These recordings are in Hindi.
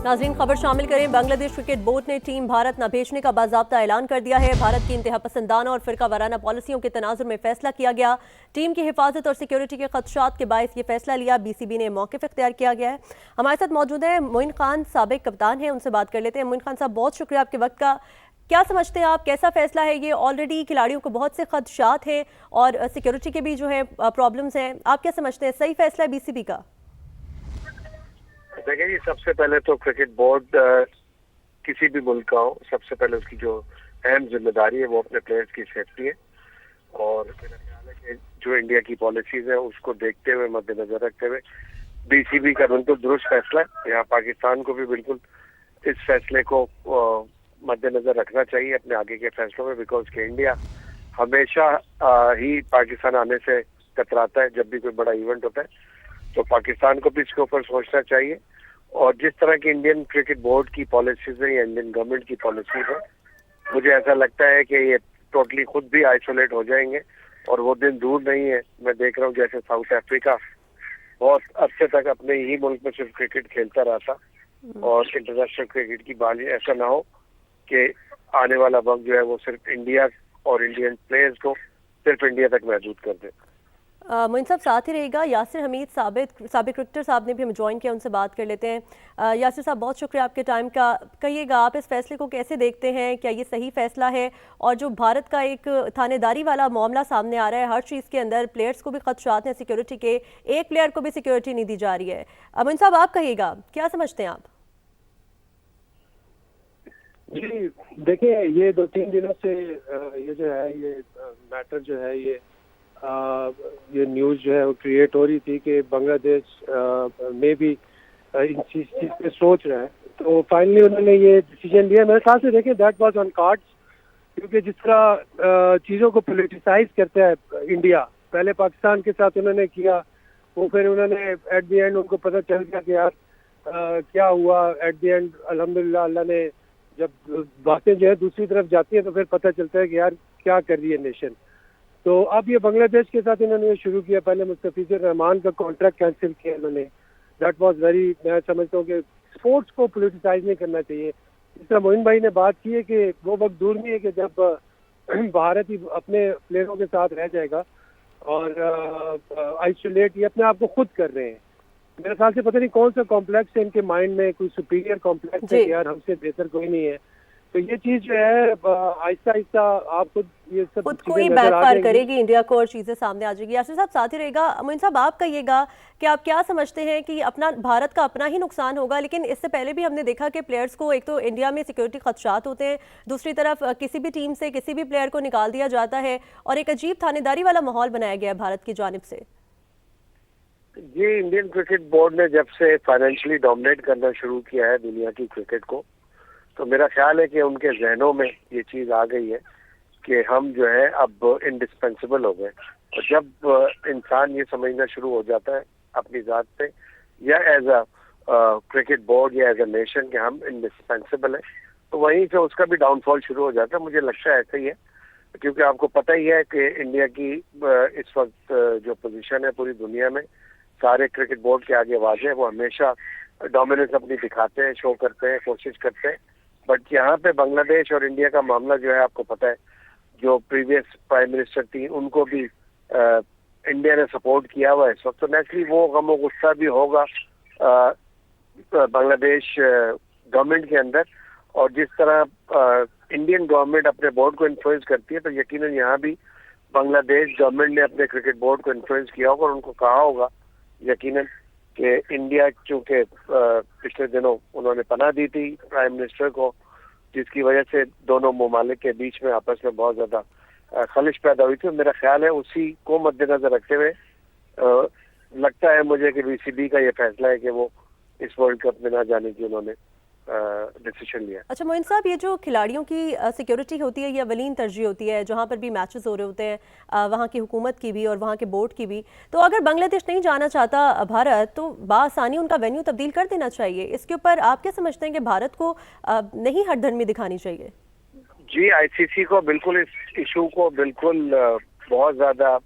नाज़रीन, खबर शामिल करें। बांग्लादेश क्रिकेट बोर्ड ने टीम भारत न भेजने का बाज़ाब्ता ऐलान कर दिया है। भारत की इंतहा पसंदाना और फिरका वाराना पॉलिसियों के तनाजुर में फैसला किया गया। टीम की हिफाजत और सिक्योरिटी के खदशात के बायस ये फैसला लिया। BCB ने मौक़िफ़ इख्तियार किया गया है। हमारे साथ मौजूद है मोइन खान, साबिक कप्तान है, उनसे बात कर लेते हैं। मोइन खान साहब, बहुत शुक्रिया आपके वक्त का। क्या समझते हैं आप, कैसा फैसला है ये? ऑलरेडी खिलाड़ियों को बहुत से खदशात हैं और सिक्योरिटी के भी जो है प्रॉब्लम्स हैं। आप क्या समझते हैं, सही फैसला है BCB का? देखिए जी, सबसे पहले तो क्रिकेट बोर्ड किसी भी मुल्क का हो, सबसे पहले उसकी जो अहम जिम्मेदारी है वो अपने प्लेयर्स की सेफ्टी है। और मेरा ख्याल है कि जो इंडिया की पॉलिसीज है उसको देखते हुए, मद्देनजर रखते हुए BCB का बिल्कुल दुरुस्त फैसला है। यहाँ पाकिस्तान को भी बिल्कुल इस फैसले को मद्देनजर रखना चाहिए अपने आगे के फैसलों में, बिकॉज के इंडिया हमेशा ही पाकिस्तान आने से कतराता है जब भी कोई बड़ा इवेंट होता है। तो पाकिस्तान को भी इसके ऊपर सोचना चाहिए। और जिस तरह की इंडियन क्रिकेट बोर्ड की पॉलिसीज है या इंडियन गवर्नमेंट की पॉलिसीज है, मुझे ऐसा लगता है कि ये टोटली खुद भी आइसोलेट हो जाएंगे और वो दिन दूर नहीं है। मैं देख रहा हूँ जैसे साउथ अफ्रीका बहुत अरसे तक अपने ही मुल्क में सिर्फ क्रिकेट खेलता रहा था और इंटरनेशनल क्रिकेट की बात, ऐसा ना हो कि आने वाला वक्त जो है वो सिर्फ इंडिया और इंडियन प्लेयर्स को सिर्फ इंडिया तक महदूद कर दे। मोइन साहब साथ ही रहेगा। यासिर हमीद साबिक क्रिकेटर साहब ने भी हमें ज्वाइन किया, उनसे बात कर लेते हैं। यासिर साहब, बहुत शुक्रिया आपके टाइम का। कहिएगा, आप इस फैसले को कैसे देखते हैं? क्या ये सही फैसला है? और जो भारत का एक थानेदारी वाला मामला सामने आ रहा है, हर चीज़ के अंदर प्लेयर्स को भी खदशात हैं सिक्योरिटी के, एक प्लेयर को भी सिक्योरिटी नहीं दी जा रही है। मोइन साहब, आप कहिएगा, क्या समझते हैं आप? जी देखिए, ये 2-3 दिनों से ये जो है ये मैटर जो है ये न्यूज़ जो है वो क्रिएट हो रही थी कि बांग्लादेश में भी इन चीज़ पे सोच रहा है। तो फाइनली उन्होंने ये डिसीजन लिया। मेरे ख्याल से देखिए, दैट वाज ऑन कार्ड्स, क्योंकि जिस तरह चीज़ों को पॉलिटिसाइज करता है इंडिया, पहले पाकिस्तान के साथ उन्होंने किया, वो फिर उन्होंने एट द एंड उनको पता चल गया कि यार क्या हुआ। एट द एंड अल्हम्दुलिल्लाह अल्लाह ने, जब बातें जो है दूसरी तरफ जाती है तो फिर पता चलता है कि यार क्या कर रही है नेशन। तो अब ये बांग्लादेश के साथ इन्होंने शुरू किया। पहले मुस्तफिजुर रहमान का कॉन्ट्रैक्ट कैंसिल किया इन्होंने। दैट वाज वेरी, मैं समझता हूँ कि स्पोर्ट्स को पॉलिटिसाइज नहीं करना चाहिए। जिस तरह मोइन भाई ने बात की है कि वो वक्त दूर नहीं है कि जब भारत ही अपने प्लेयरों के साथ रह जाएगा और आइसोलेट ये अपने आप को खुद कर रहे हैं। मेरे ख्याल से पता नहीं कौन सा कॉम्प्लेक्स है इनके माइंड में, कोई सुपीरियर कॉम्प्लेक्स है कि यार हमसे बेहतर कोई नहीं है। तो ये चीज जो है आहिस्ता आहिस्ता आप खुद ये सब खुद को ही बैकफायर करेगी इंडिया को और चीजें सामने आ जाएगी। यासिर साहब साथ ही रहेगा। मोइन साहब, आप कहिएगा कि आप क्या समझते हैं कि अपना भारत का अपना ही नुकसान होगा? लेकिन इससे पहले भी हमने देखा कि प्लेयर्स को, एक तो इंडिया में सिक्योरिटी खदशात होते हैं, दूसरी तरफ किसी भी टीम से किसी भी प्लेयर को निकाल दिया जाता है और एक अजीब थानेदारी वाला माहौल बनाया गया है भारत की जानिब से। ये इंडियन क्रिकेट बोर्ड ने जब से फाइनेंशियली डोमिनेट करना शुरू किया है दुनिया की क्रिकेट को, तो मेरा ख्याल है कि उनके जहनों में ये चीज आ गई है कि हम जो है अब इंडिस्पेंसिबल हो गए। और जब इंसान ये समझना शुरू हो जाता है अपनी जात से या एज अ क्रिकेट बोर्ड या एज अ नेशन कि हम इंडिस्पेंसिबल है, तो वहीं से उसका भी डाउनफॉल शुरू हो जाता है। मुझे लगता है ऐसा ही है, क्योंकि आपको पता ही है कि इंडिया की इस वक्त जो पोजीशन है पूरी दुनिया में, सारे क्रिकेट बोर्ड के आगे वाजे है। वो हमेशा डोमिनेंस अपनी दिखाते हैं, शो करते हैं, कोशिश करते हैं। बट यहाँ पे बांग्लादेश और इंडिया का मामला जो है, आपको पता है जो प्रीवियस प्राइम मिनिस्टर थी उनको भी इंडिया ने सपोर्ट किया हुआ है इस वक्त। तो नेचुरली वो गम और गुस्सा भी होगा बांग्लादेश गवर्नमेंट के अंदर। और जिस तरह इंडियन गवर्नमेंट अपने बोर्ड को इन्फ्लुएंस करती है, तो यकीनन यहाँ भी बांग्लादेश गवर्नमेंट ने अपने क्रिकेट बोर्ड को इन्फ्लुएंस किया होगा और उनको कहा होगा यकीनन कि इंडिया, चूंकि पिछले दिनों उन्होंने पनाह दी थी प्राइम मिनिस्टर को, जिसकी वजह से दोनों ममालिक के बीच में आपस में बहुत ज्यादा खलिश पैदा हुई थी। मेरा ख्याल है उसी को मद्देनजर रखते हुए लगता है मुझे कि BCB का ये फैसला है कि वो इस वर्ल्ड कप में ना जाने की उन्होंने डिसीजन लिया। अच्छा मोइन साहब, ये जो खिलाड़ियों की सिक्योरिटी होती है ये अवलीन तरजीह होती है जहाँ पर भी मैचेस हो रहे होते हैं, वहाँ की हुकूमत की भी और वहाँ के बोर्ड की भी। तो अगर बांग्लादेश नहीं जाना चाहता भारत, तो बासानी उनका वेन्यू तब्दील कर देना चाहिए। इसके ऊपर आप क्या समझते हैं कि भारत को नहीं हठधर्मी दिखानी चाहिए? जी, ICC को बिल्कुल इस इशू को बिल्कुल बहुत ज्यादा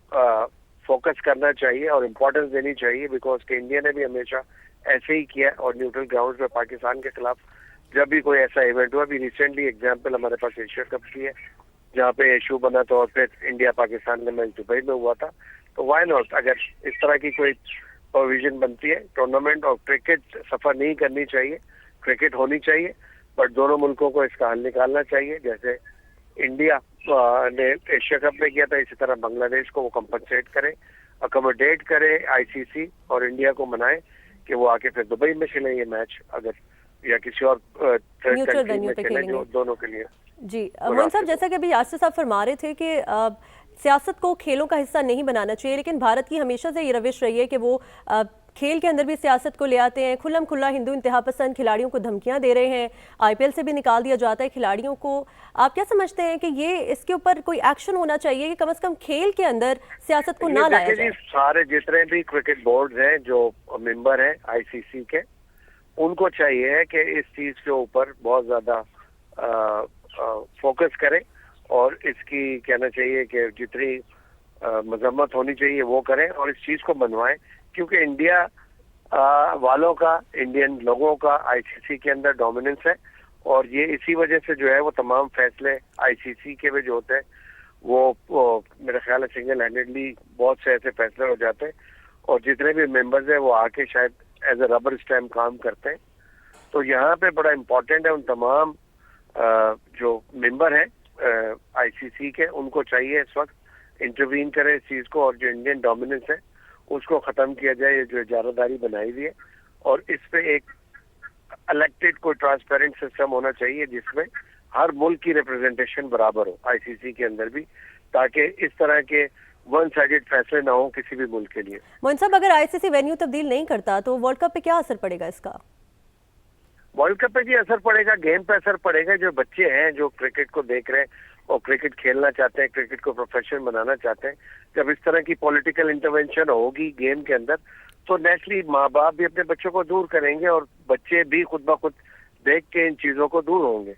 फोकस करना चाहिए और इम्पोर्टेंस देनी चाहिए, बिकॉज के इंडिया ने भी हमेशा ऐसे ही किया और न्यूट्रल ग्राउंड पे पाकिस्तान के खिलाफ जब भी कोई ऐसा इवेंट हुआ, अभी रिसेंटली एग्जाम्पल हमारे पास एशिया कप की है जहाँ पे इशू बना था और फिर इंडिया पाकिस्तान का मैच दुबई में हुआ था। तो वाई नॉट, अगर इस तरह की कोई प्रोविजन बनती है टूर्नामेंट और क्रिकेट सफर नहीं करनी चाहिए, क्रिकेट होनी चाहिए, बट दोनों मुल्कों को इसका हल निकालना चाहिए। जैसे इंडिया ने एशिया कप में किया था, इसी तरह बांग्लादेश को वो कंपनसेट करे, अकोमोडेट करे आईसीसी और इंडिया को मनाए कि वो आके फिर दुबई में खेलें ये मैच, अगर या किसी और थर्ड न्यूट्रल कंट्री वेन्यू में पे खेलें, जो खेलेंगे। दोनों के लिए। जी मोइन साहब, जैसा कि अभी यासिर साहब फरमा रहे थे कि सियासत को खेलों का हिस्सा नहीं बनाना चाहिए, लेकिन भारत की हमेशा से ये रविश रही है कि वो खेल के अंदर भी सियासत को ले आते हैं। खुल्लम खुल्ला हिंदू इंतहा पसंद खिलाड़ियों को धमकियां दे रहे हैं, आईपीएल से भी निकाल दिया जाता है खिलाड़ियों को। आप क्या समझते हैं कि ये इसके ऊपर कोई एक्शन होना चाहिए कि कम से कम खेल के अंदर सियासत को ना लाया जाए? सारे जितने भी क्रिकेट बोर्ड हैं जो मेंबर हैं आईसीसी के, उनको चाहिए है कि इस चीज के ऊपर बहुत ज्यादा फोकस करें और इसकी कहना चाहिए कि जितनी मजम्मत होनी चाहिए वो करें और इस चीज को बनवाएं, क्योंकि इंडिया वालों का, इंडियन लोगों का आईसीसी के अंदर डोमिनेंस है और ये इसी वजह से जो है वो तमाम फैसले आईसीसी के में जो होते हैं वो मेरा ख्याल है सिंगल हैंडेडली बहुत से ऐसे फैसले हो जाते हैं और जितने भी मेंबर्स हैं वो आके शायद एज ए रबर स्टैम्प काम करते हैं। तो यहाँ पे बड़ा इम्पोर्टेंट है उन तमाम जो मेंबर हैं आईसीसी के, उनको चाहिए इस वक्त इंटरवीन करें इस चीज को और जो इंडियन डोमिनेंस है उसको खत्म किया जाए, ये जो इजारादारी बनाई हुई है, और इस पे एक इलेक्टेड कोई ट्रांसपेरेंट सिस्टम होना चाहिए जिसमें हर मुल्क की रिप्रेजेंटेशन बराबर हो आईसीसी के अंदर भी, ताकि इस तरह के वन साइडेड फैसले ना हो किसी भी मुल्क के लिए। मोइन साहब, अगर आईसीसी वेन्यू तब्दील नहीं करता तो वर्ल्ड कप पे क्या असर पड़ेगा इसका? वर्ल्ड कप पे भी असर पड़ेगा, गेम पे असर पड़ेगा। जो बच्चे हैं जो क्रिकेट को देख रहे हैं और क्रिकेट खेलना चाहते हैं, क्रिकेट को प्रोफेशन बनाना चाहते हैं, जब इस तरह की पॉलिटिकल इंटरवेंशन होगी गेम के अंदर तो नेचुरली माँ बाप भी अपने बच्चों को दूर करेंगे और बच्चे भी खुद ब खुद देख के इन चीजों को दूर होंगे।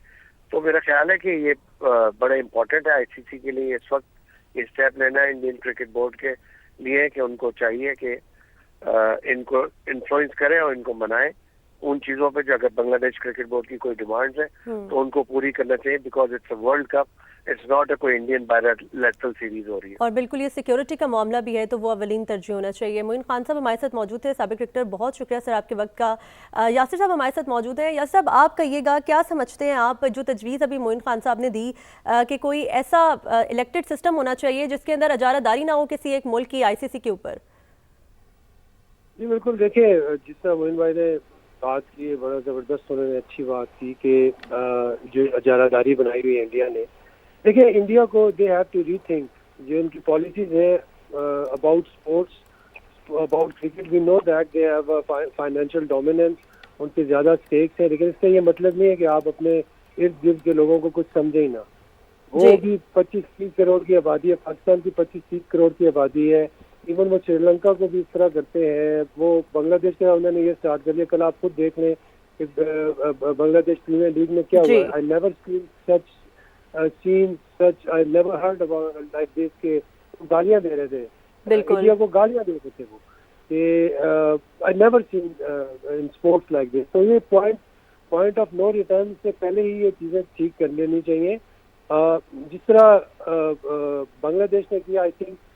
तो मेरा ख्याल है कि ये बड़ा इम्पोर्टेंट है आईसीसी के लिए इस वक्त ये स्टेप लेना इंडियन क्रिकेट बोर्ड के लिए कि उनको चाहिए कि इनको इन्फ्लुएंस करें और इनको मनाएं उन चीजों पे जो अगर बांग्लादेश क्रिकेट बोर्ड की कोई डिमांड्स है तो उनको पूरी करना चाहिए, because it's a world cup, it's not a कोई इंडियन बायलैटरल सीरीज हो रही है। और बिल्कुल ये सिक्योरिटी का मामला भी है तो वो अवलीन तरजीह होना चाहिए। मोइन खान साहब हमारे साथ मौजूद थे, साबिक क्रिकेटर, बहुत शुक्रिया सर आपके वक्त का। यासिर साहब हमारे साथ मौजूद हैं। यासिर साहब, आप कहिएगा क्या समझते हैं आप, जो तजवीज़ अभी मोइन खान साहब ने दी कि कोई ऐसा इलेक्टेड सिस्टम होना चाहिए जिसके अंदर अजारादारी ना हो किसी एक मुल्क की आईसीसी के ऊपर? जी बिल्कुल, देखिए जिस तरह मोइन भाई ने बात की है, बड़ा ज़बरदस्त उन्होंने अच्छी बात की कि जो अजारादारी बनाई हुई है इंडिया ने। देखिए इंडिया को दे हैव टू रीथिंक जो इनकी पॉलिसीज है about sports, about cricket. We know that they have financial dominance, उनके ज़्यादा स्टेक्स हैं, लेकिन इसका ये मतलब नहीं है कि आप अपने इर्द गिर्द के लोगों को कुछ समझे ही ना। वो भी 25-30 करोड़ की आबादी है, पाकिस्तान की 25-30 करोड़ की आबादी है। इवन वो श्रीलंका को भी इस तरह करते हैं, वो बांग्लादेश के उन्होंने ये स्टार्ट कर लिया। कल आप खुद देख लें कि बांग्लादेश प्रीमियर लीग में क्या हुआ। I never seen such, I never heard about like this के गालियां दे रहे थे, इंडिया को गालियां दे रहे थे वो, कि I never seen in sports like this. तो ये पॉइंट ऑफ नो रिटर्न से पहले ही ये चीजें ठीक कर लेनी चाहिए। जिस तरह बांग्लादेश ने किया, आई थिंक